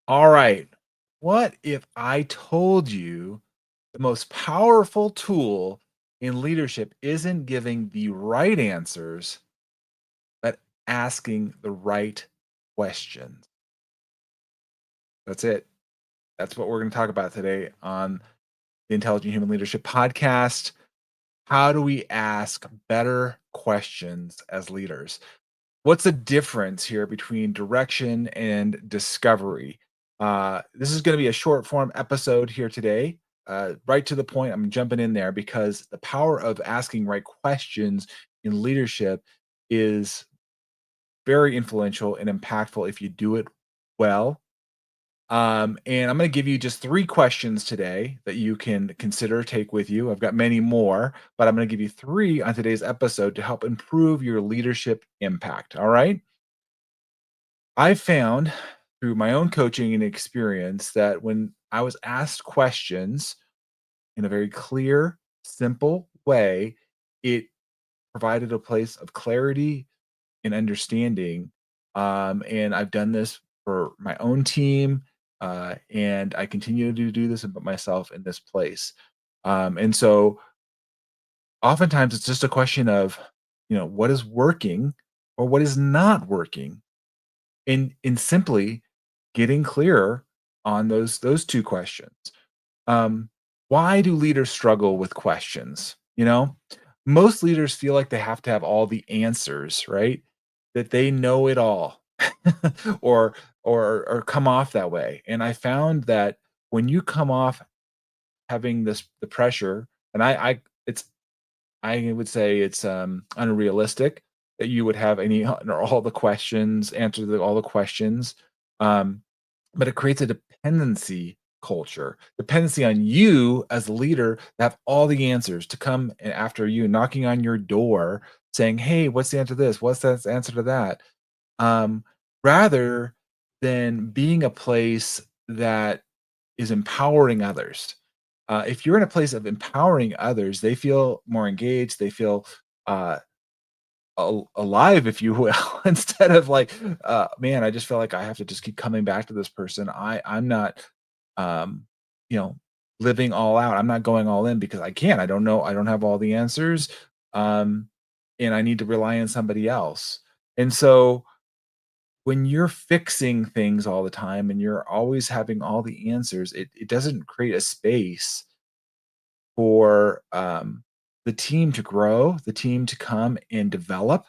All right. What if I told you the most powerful tool in leadership isn't giving the right answers, but asking the right questions? That's it. That's what we're going to talk about today on the Intelligent Human Leadership podcast. How do we ask better questions as leaders? What's the difference here between direction and discovery? This is going to be a short form episode here today. Right to the point, I'm jumping in there because the power of asking right questions in leadership is very influential and impactful if you do it well. And I'm going to give you just three questions today that you can consider, take with you. I've got many more, but I'm going to give you three on today's episode to help improve your leadership impact. All right. I found through my own coaching and experience that when I was asked questions in a very clear, simple way, it provided a place of clarity and understanding. And I've done this for my own team, and I continue to do this and put myself in this place. And so oftentimes it's just a question of, what is working or what is not working in simply getting clearer on those two questions. Um, why do leaders struggle with questions? Most leaders feel like they have to have all the answers, right? That they know it all, or or come off that way. And I found that when you come off having the pressure, and I would say it's unrealistic that you would have any or all the questions, answer all the questions. Um, but it creates a dependency culture, dependency on you as a leader to have all the answers to come after you, knocking on your door, saying, "Hey, what's the answer to this? What's the answer to that?" Um, rather than being a place that is empowering others. If you're in a place of empowering others, they feel more engaged. They feel uh, alive, if you will, instead of like, man, I just feel like I have to just keep coming back to this person. I'm not, um, you know, living all out. I'm not going all in because I can't. I don't know. I don't have all the answers, um, and I need to rely on somebody else. And so when you're fixing things all the time and you're always having all the answers, it doesn't create a space for the team to grow, the team to come and develop.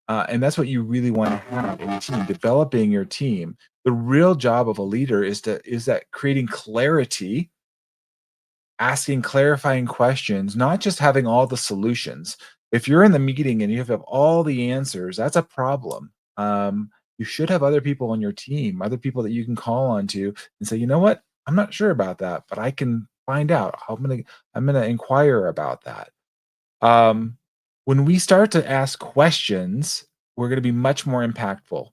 And that's what you really want to have in a team, developing your team. The real job of a leader is that creating clarity, asking clarifying questions, not just having all the solutions. If you're in the meeting and you have all the answers, that's a problem. You should have other people on your team, other people that you can call on to and say, you know what, I'm not sure about that, but I can find out. I'm gonna inquire about that. Um, when we start to ask questions, we're gonna be much more impactful.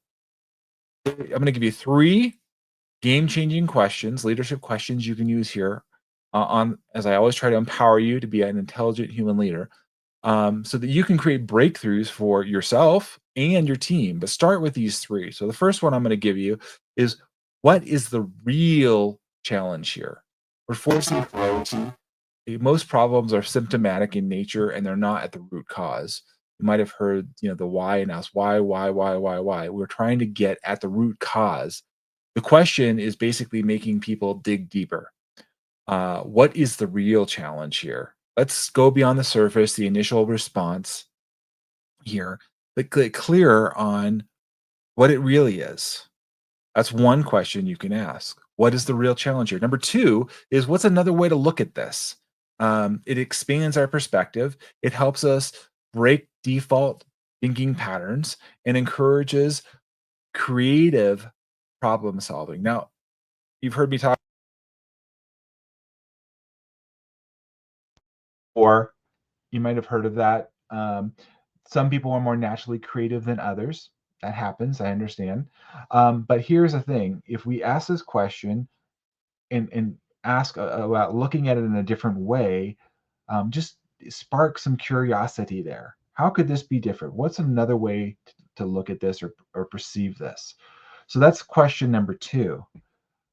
I'm gonna give you three game-changing questions, leadership questions you can use here, on as I always try to empower you to be an intelligent human leader, so that you can create breakthroughs for yourself and your team. But start with these three. So the first one I'm going to give you is, what is the real challenge here? We're forcing clarity. Most problems are symptomatic in nature and they're not at the root cause. You might have heard, the why and ask why. We're trying to get at the root cause. The question is basically making people dig deeper. What is the real challenge here? Let's go beyond the surface, the initial response here, but get clearer on what it really is. That's one question you can ask. What is the real challenge here? Number two is, what's another way to look at this? It expands our perspective. It helps us break default thinking patterns and encourages creative problem solving. Now, you've heard me talk, or you might have heard of that. Some people are more naturally creative than others. That happens. I understand. But here's the thing: if we ask this question and ask about looking at it in a different way, just spark some curiosity there. How could this be different? What's another way to look at this or perceive this? So that's question number two.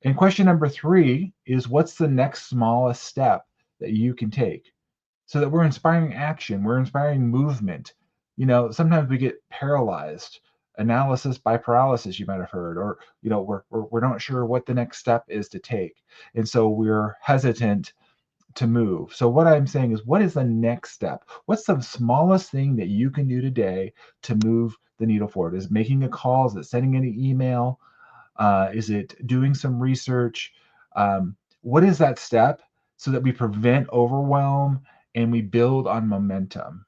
And question number three is, what's the next smallest step that you can take? So that we're inspiring action, we're inspiring movement. Sometimes we get paralyzed, analysis by paralysis, you might have heard, or we're not sure what the next step is to take, and so we're hesitant to move. So what I'm saying is, what is the next step? What's the smallest thing that you can do today to move the needle forward? Is it making a call? Is it sending an email? Is it doing some research? What is that step so that we prevent overwhelm and we build on momentum?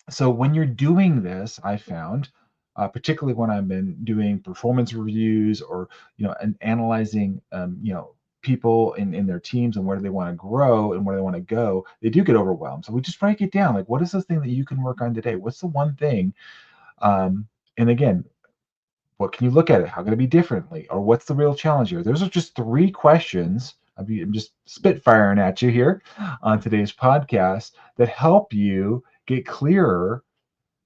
So when you're doing this, I found, particularly when I've been doing performance reviews or and analyzing people in their teams and where do they want to grow and where they want to go, they do get overwhelmed. So we just break it down. Like, what is this thing that you can work on today? What's the one thing? And again, what can you look at it? How can it be differently? Or what's the real challenge here? Those are just three questions. I'm just spitfiring at you here on today's podcast that help you get clearer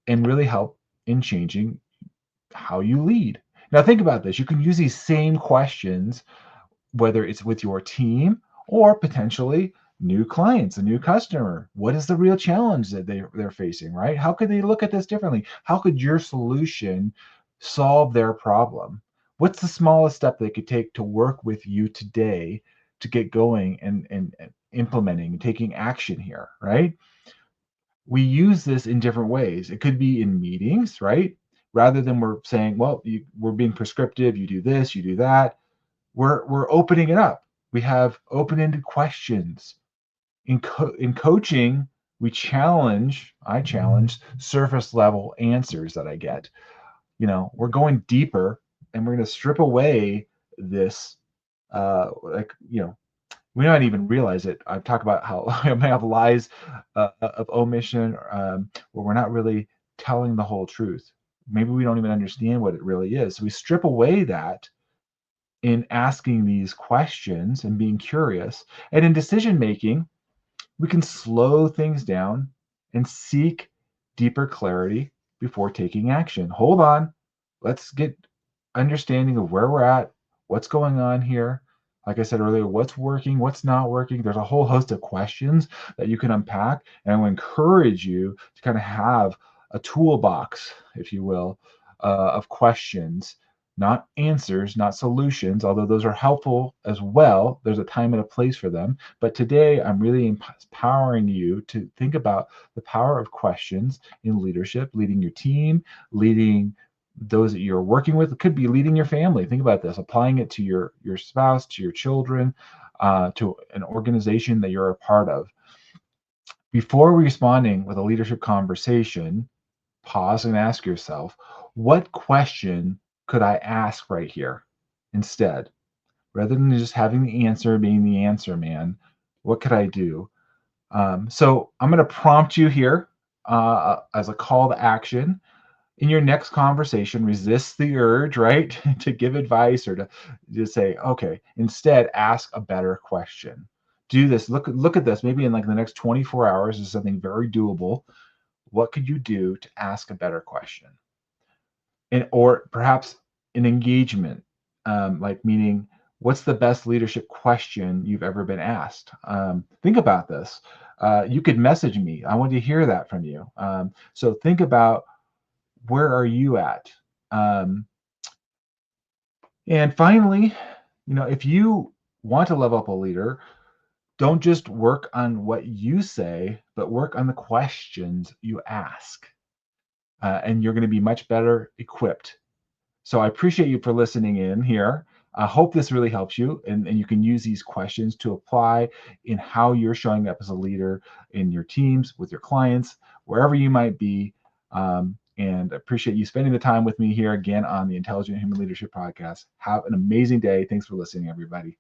and really help in changing how you lead. Now, think about this. You can use these same questions, whether it's with your team or potentially new clients, a new customer. What is the real challenge that they're facing, right? How could they look at this differently? How could your solution solve their problem? What's the smallest step they could take to work with you today to get going and implementing, taking action here, right? We use this in different ways. It could be in meetings, right? Rather than we're saying, well, we're being prescriptive, you do this, you do that. We're opening it up. We have open-ended questions. In coaching, I challenge surface level answers that I get. We're going deeper and we're going to strip away this like we don't even realize it. I've talked about how I may have lies of omission, where we're not really telling the whole truth. Maybe we don't even understand what it really is. So we strip away that in asking these questions and being curious. And in decision making, we can slow things down and seek deeper clarity before taking action. Hold on. Let's get understanding of where we're at, what's going on here. Like I said earlier, what's working, what's not working. There's a whole host of questions that you can unpack. And I will encourage you to kind of have a toolbox, if you will, of questions, not answers, not solutions, although those are helpful as well. There's a time and a place for them. But today, I'm really empowering you to think about the power of questions in leadership, leading your team, leading those that you're working with. It could be leading your family. Think about this, applying it to your spouse, to your children, to an organization that you're a part of. Before responding with a leadership conversation, pause and ask yourself, what question could I ask right here instead? Rather than just having the answer, being the answer man, what could I do? So I'm going to prompt you here as a call to action. In your next conversation, resist the urge, right, to give advice or to just say, okay, instead ask a better question. Do this. Look at this. Maybe in like the next 24 hours is something very doable. What could you do to ask a better question? And or perhaps an engagement, like meaning, what's the best leadership question you've ever been asked? Think about this. You could message me. I want to hear that from you. So think about, where are you at? Um, and finally, if you want to level up a leader, don't just work on what you say, but work on the questions you ask. And you're going to be much better equipped. So I appreciate you for listening in here. I hope this really helps you, and you can use these questions to apply in how you're showing up as a leader in your teams, with your clients, wherever you might be. And I appreciate you spending the time with me here again on the Intelligent Human Leadership Podcast. Have an amazing day. Thanks for listening, everybody.